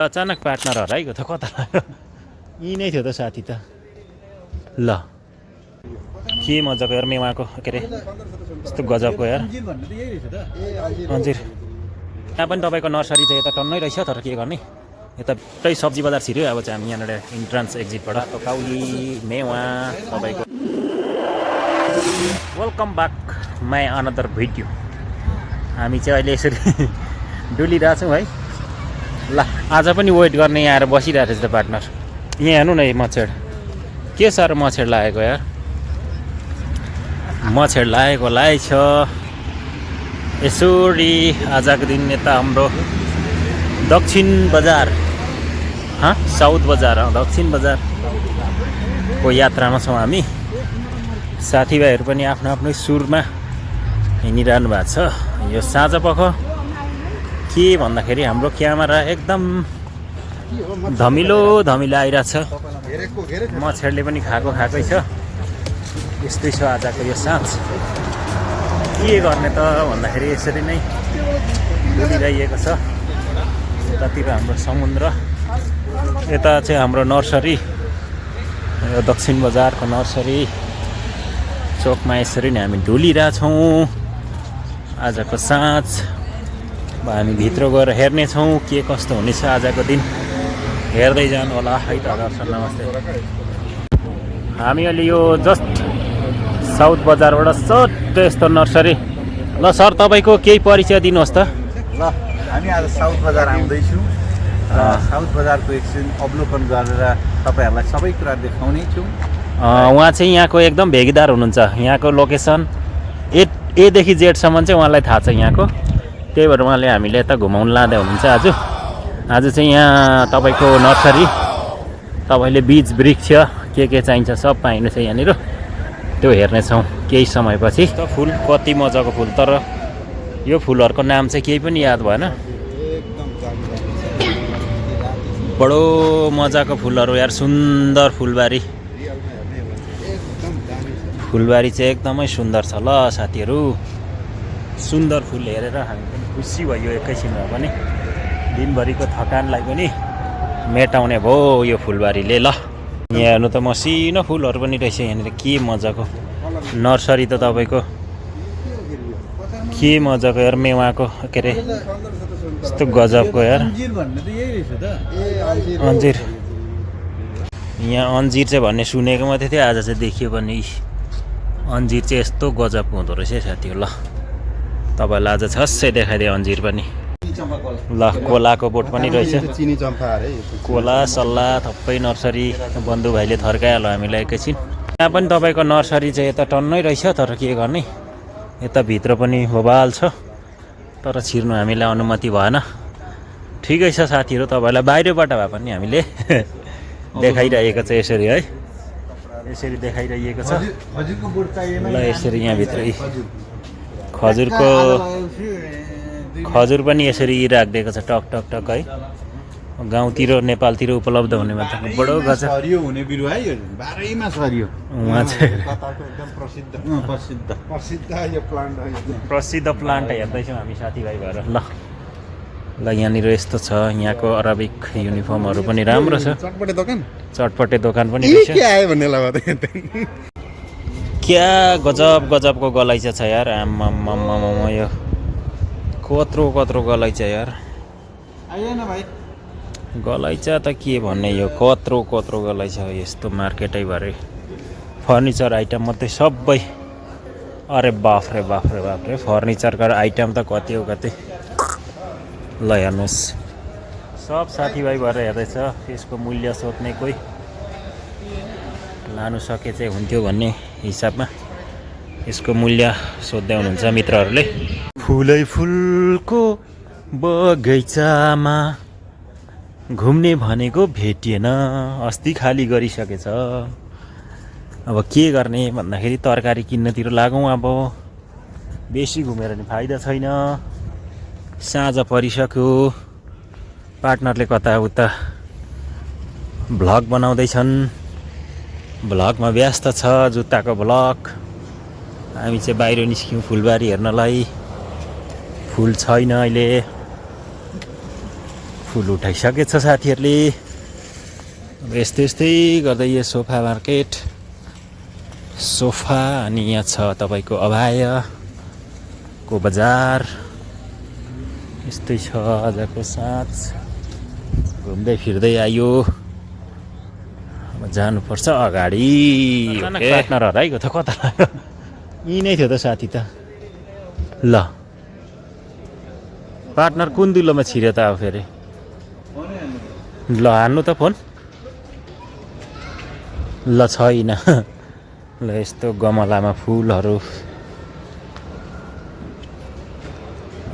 अचानक पार्टनर हराइगयो त कता लाग्यो यही नै थियो त साथी त ल के मजाको यार मेवाको के अरे यस्तो गजबको यार अन्जिर यहाँ पनि तपाईँको नर्सरी चाहिँ यता टन्नै रहेछ तर के गर्ने यता पुरै सब्जी बजार छिर्यो अब चाहिँ हामी यहाँनिर इन्ट्रान्स एक्जिटबाट काउली मेवा तपाईँको welcome back my another video हामी चाहिँ अहिले यसरी डुलिरहेछौँ है ल आज पनि वेट गर्ने यहाँ आएर बसिरहेको रहेछ त पार्टनर यहाँ हेर्नु न मच्छेड के साह्रो मच्छेड लागेको यार मच्छेड लागेको छ यसरी आजको दिन यता हाम्रो दक्षिण बजार साउथ बजार दक्षिण बजारको यात्रामा छौँ हामी साथीभाइहरू पनि आफ्नो आफ्नो सुरमा हिँडिरहनु भएको छ यो साँझपख के भन्दाखेरि हाम्रो क्यामेरा एकदम धमिलो आइरहेछ मच्छेडले पनि खाएकै छ यस्तै छ आजको यो साँझ के गर्ने त भन्दाखेरि यसरी नै डुलिरहेको छ यतातिर हाम्रो समुद्र यता चाहिँ हाम्रो नर्सरी यो दक्षिण बजारको नर्सरी चोकमा यसरी नै हामी डुलिरहेछौँ आजको साँझ अब हामी भित्र गएर हेर्नेछौँ के कस्तो हुनेछ आजको दिन हेर्दै जानु होला है त दर्शन नमस्ते हामी अहिले यो जस्ट साउथ बजारबाट सट्ट यस्तो नर्सरी ल सर तपाईँको केही परिचय दिनुहोस् त ल हामी आज साउथ बजार आउँदैछौँ साउथ बजारको एकछिन अवलोकन गरेर तपाईँहरूलाई सबै कुरा देखाउने छौँ उहाँ चाहिँ यहाँको एकदम भेगीदार हुनुहुन्छ यहाँको लोकेसन एदेखि जेडसम्म चाहिँ उहाँलाई थाहा छ यहाँको त्यही भएर उहाँले हामीले यता घुमाउन लाँदै हुनुहुन्छ आज चाहिँ यहाँ तपाईँको नर्सरी तपाईँले बीज वृक्ष के चाहिन्छ सब पाइनु छ यहाँनिर त्यो हेर्नेछौँ केही समयपछि त फुल कति मजाको फुल तर यो फुलहरूको नाम चाहिँ केही पनि याद भएन बडो मजाको फुलहरू यार सुन्दर फुलबारी चाहिँ एकदमै सुन्दर छ ल साथीहरू सुन्दर फुल हेरेर हामी पनि खुसी भयो एकैछिनमा पनि दिनभरिको थकानलाई पनि मेटाउने भयो यो फुलबारीले ल यहाँ हेर्नु त मसिनो फुलहरू पनि रहेछ यहाँनिर के मजाको नर्सरी त तपाईँको के मजाको यार मेवाको के अरे यस्तो गजबको यार अन्जिर यहाँ अन्जिर चाहिँ भन्ने सुनेको मात्रै थियो आज चाहिँ देखियो भने अन्जिर चाहिँ यस्तो गजबको हुँदो रहेछ साथीहरू ल तपाईँलाई आज छस्सै देखाइदियो अन्जिर पनि ल कोलाको बोट पनि रहेछ कोला सल्लाह थप्पै नर्सरी बन्धुभाइले थर्काइहाल्यो हामीलाई एकैछिन यहाँ पनि तपाईँको नर्सरी चाहिँ यता टन्नै रहेछ तर के गर्ने यता भित्र पनि बबाल छ तर छिर्नु हामीलाई अनुमति भएन ठिकै छ साथीहरू तपाईँलाई बाहिरबाट भए पनि हामीले देखाइरहेको छ यसरी है यसरी देखाइरहेको छ ल यसरी यहाँभित्र खजुर पनि यसरी राखिदिएको छ टक टक टक है गाउँतिर नेपालतिर उपलब्ध हुने मात्र बडो गजब हरियो हुने बिरुवा है यो बाह्रैमा हरियो उहाँ चाहिँ प्रसिद्ध प्लान्ट हेर्दैछौँ हामी साथीभाइ भएर ल यहाँनिर यस्तो छ यहाँको अरबिक युनिफर्महरू पनि राम्रो छ चटपटे दोकान पनि रहेछ क्या गजबको गलैँचा छ यार आम्मामा यो कत्रो गलैँचा यार गलैँचा त के भन्ने यो कत्रो गलैँचा यस्तो मार्केटै भरे फर्निचर आइटम मात्रै सबै अरे बाफ रे फर्निचरको आइटम त कति हो कति ल हेर्नुहोस् सब साथीभाइ भएर हेर्दैछ यसको मूल्य सोध्ने कोही लानु सके चाहिँ हुन्थ्यो भन्ने हिसाबमा यसको मूल्य सोध्दै हुनुहुन्छ मित्रहरूले फुलै फुलको बगैँचामा घुम्ने भनेको भेटिएन अस्ति खाली गरिसकेछ अब के गर्ने भन्दाखेरि तरकारी किन्नतिर लागौँ अब बेसी घुमेर नि फाइदा छैन साँझ परिसक्यो पार्टनरले कता उता भ्लग बनाउँदैछन् भ्लगमा व्यस्त छ जुत्ताको भ्लग हामी चाहिँ बाहिर निस्क्यौँ फुलबारी हेर्नलाई फुल छैन अहिले फुल उठाइसकेछ साथीहरूले। अब यस्तै यस्तै गर्दै यो सोफा मार्केट सोफा अनि यहाँ छ तपाईँको अभायको बजार। यस्तै छ आजको साँझ। घुम्दै फिर्दै आयो। अब जानुपर्छ अगाडि। पार्टनर हराइगयो त कता लाग्यो? यहीँ नै थियो त साथी त। ल पार्टनर कुन दुलोमा छिर्यो त अब फेरि? ल हान्नु त फोन। ल छैन। ल यस्तो गमलामा फुलहरू,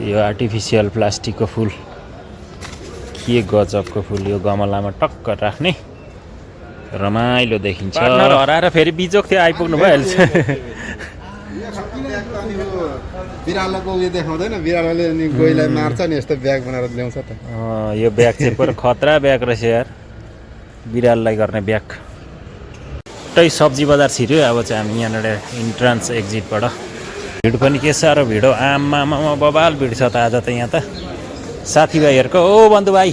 यो आर्टिफिसियल प्लास्टिकको फुल, के गजबको फुल। यो गमलामा टक्क राख्ने रमाइलो देखिन्छ। पार्टनर हराएर फेरि बिजोक थियो आइपुग्नु भइहाल्छ। बिरालोको उयो देखाउँदैन, बिरालोले नि गोइलाई मार्छ नि, यस्तो ब्याग बनाएर ल्याउँछ त। यो ब्याग चाहिँ पुरा खतरा ब्याग रहेछ यार, बिराललाई गर्ने ब्याग। टै सब्जी बजार छिर्यो। अब चाहिँ हामी यहाँनिर इन्ट्रान्स एक्जिटबाट। भिड पनि के साह्रो भिड हो, आमामा बबाल भिड छ त आज त यहाँ त साथीभाइहरूको। ओ बन्धुभाइ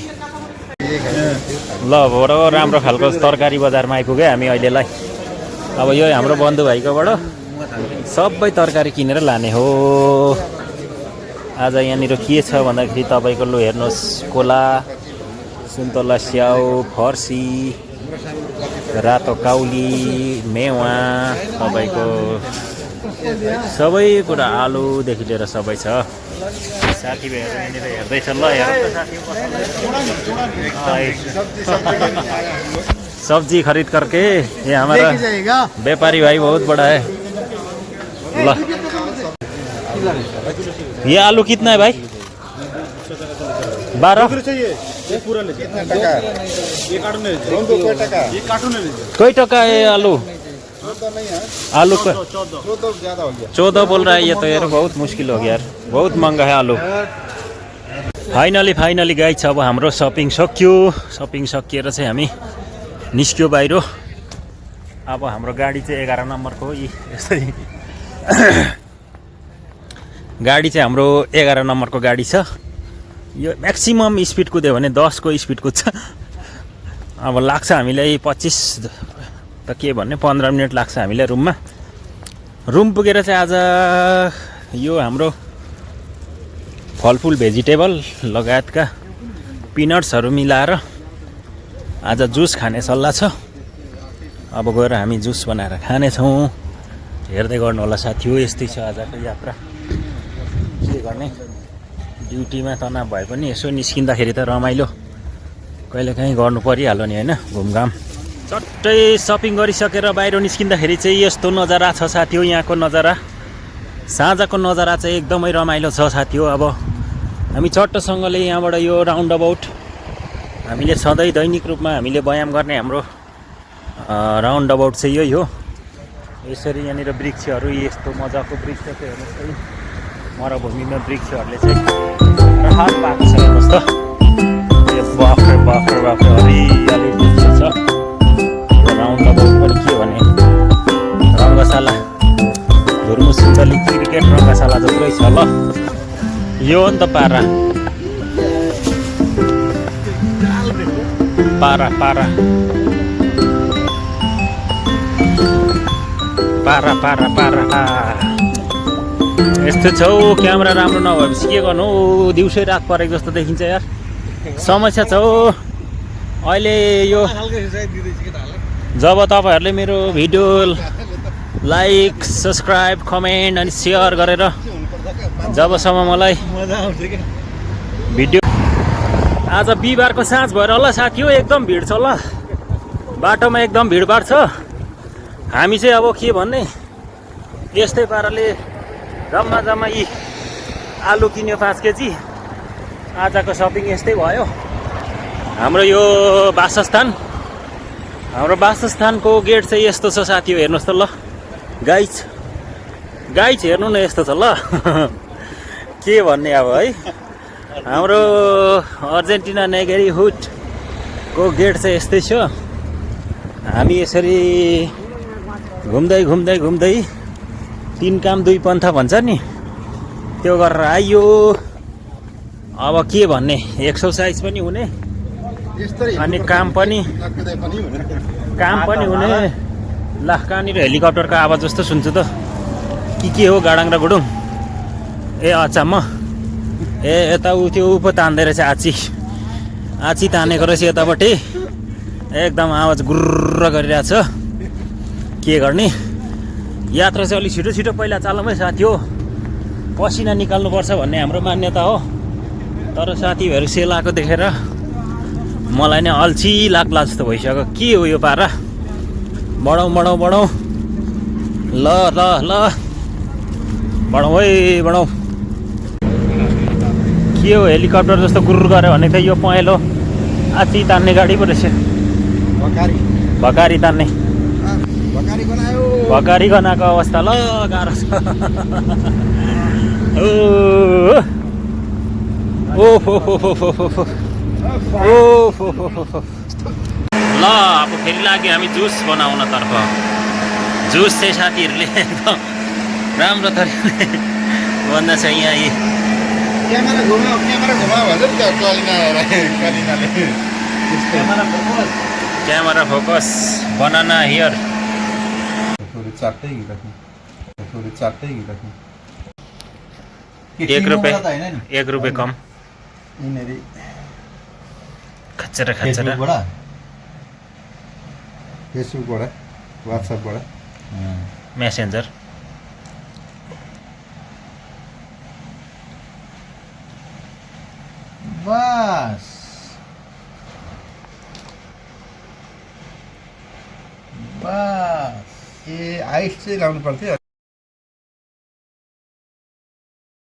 ल बडो राम्रो खालको तरकारी बजारमा आइपुग्यो हामी अहिलेलाई। अब यो हाम्रो बन्धुभाइकोबाट सबै तरकारी किनेर लाने हो आज। यहाँनिर के छ भन्दाखेरि तपाईँको लु हेर्नुहोस्, कोला, सुन्तला, स्याउ, फर्सी, रातो काउली, मेवा, तपाईँको सबै कुरा, आलुदेखि लिएर सबै छ। साथीभाइहरू यहाँनिर हेर्दैछ। ल सब्जी खरीद करके ये हमारा व्यापारी भाई बहुत बड़ा है। ल ये आलू कितना है भाई? 12 कोई टका है आलू? आलू का 14 बोल रहा है ये तो यार, बहुत मुश्किल हो गया यार, बहुत महंगा है आलू। फाइनली गाइस अब हाम्रो सपिङ सकियो। सपिङ सकिएर चाहिँ हामी निस्क्यो बाहिर। अब हाम्रो गाडी चाहिँ 11 नम्बरको हो। यस्तै गाडी चाहिँ हाम्रो 11 नम्बरको गाडी छ। यो म्याक्सिमम स्पिड कुद्यो भने 10 को स्पिड कुद्छ। अब लाग्छ हामीलाई 25 त के भन्ने 15 मिनट लाग्छ हामीलाई रुम पुगेर चाहिँ आज यो हाम्रो फलफुल भेजिटेबल लगायतका पिनट्सहरू मिलाएर आज जुस खाने सल्लाह छ। अब गएर हामी जुस बनाएर खानेछौँ। हेर्दै गर्नु होला साथी हो। यस्तै छ आजको यात्रा। के गर्ने, ड्युटीमा तनाव भए पनि यसो निस्किँदाखेरि त रमाइलो कहिलेकाहीँ गर्नु परिहाल्यो नि होइन, घुमघाम। चट्टै सपिङ गरिसकेर बाहिर निस्किँदाखेरि चाहिँ यस्तो नजारा छ साथी हो। यहाँको नजारा, साँझको नजारा चाहिँ एकदमै रमाइलो छ साथी हो। अब हामी चट्टसँगले यहाँबाट यो राउन्ड अबाउट हामीले सधैँ दैनिक रूपमा हामीले व्यायाम गर्ने हाम्रो राउन्ड अबाउट चाहिँ यही हो। यसरी यहाँनिर वृक्षहरू, यस्तो मजाको वृक्ष चाहिँ हेर्नुहोस् है, मरुभूमिमा वृक्षहरूले चाहिँ राहत पाएको छ। हेर्नुहोस् त, बाफ्रे हरियाली वृक्ष छ। राउन्ड अबाउट पनि के भने रङ्गशाला, धुर्मु सुन्तली क्रिकेट रङ्गशाला जत्रै छ। ल यो हो नि त पारा पारा पारा पारा पारा पारा यस्तो छ हौ। क्यामेरा राम्रो नभएपछि के गर्नु हौ, दिउँसै रात परेको जस्तो देखिन्छ यार। समस्या छ हौ अहिले यो। जब तपाईँहरूले मेरो भिडियो लाइक, सब्सक्राइब, कमेन्ट अनि सेयर गरेर जबसम्म मलाई भिडियो। आज बिहिबारको साँझ भएर होला साथी हो, एकदम भिड छ ल बाटोमा, एकदम भिडभाड छ। हामी चाहिँ अब के भन्ने, यस्तै पाराले जम्मा यी आलु किन्यो 5 केजी। आजको सपिङ यस्तै भयो। हाम्रो यो वासस्थान, हाम्रो वासस्थानको गेट चाहिँ यस्तो छ साथी हो। हेर्नुहोस् त ल, गाइज हेर्नु न यस्तो छ ल। के भन्ने अब है, हाम्रो अर्जेन्टिना नेगेरिहुडको गेट चाहिँ यस्तै छ। हामी यसरी घुम्दै 3 काम 2 पन्था भन्छ नि, त्यो गरेर आइयो। अब के भन्ने एक्सर्साइज पनि हुने यस्तै अनि काम पनि नकुदै पनि हुने। ल कहाँनिर हेलिकप्टरको आवाज जस्तो सुन्छु त के हो गाडाङ र गुडुङ। ए अचम्म ए यता ऊ त्यो ऊ पो तान्दै रहेछ आची तानेको रहेछ यतापट्टि एकदम आवाज गुर्र गरिरहेछ। के गर्ने यात्रा चाहिँ अलिक छिटो छिटो पहिला चालौँ है साथी हो। पसिना निकाल्नुपर्छ भन्ने हाम्रो मान्यता हो। तर साथीहरू सेलाएको देखेर मलाई नै अल्छी लाग्ला जस्तो भइसक्यो। के हो यो पारा। बढौँ बढौँ बढौँ ल ल ल बढौँ है बढौँ। के हो हेलिकप्टर जस्तो गुरु गऱ्यो भने त यो पहेँलो आची तान्ने गाडी पो रहेछ। भकारी तान्ने भकारी गनाएको अवस्था ल गाह्रो छ। ल अब फेरि लाग्यो हामी जुस बनाउनतर्फ। जुस चाहिँ साथीहरूले एकदम राम्रो तरिकाले भन्दैछ यहाँ। क्यामेरा घुमाऊ भन्छ नि त कलिनाले क्यामेरा फोकस बनाना हियर। चारटै राख्नु 1 रुपियाँ कम खच्चर फेसबुकबाट वाट्सएपबाट मेसेन्जर। बस ए आइस चाहिँ लाउनु पर्थ्यो।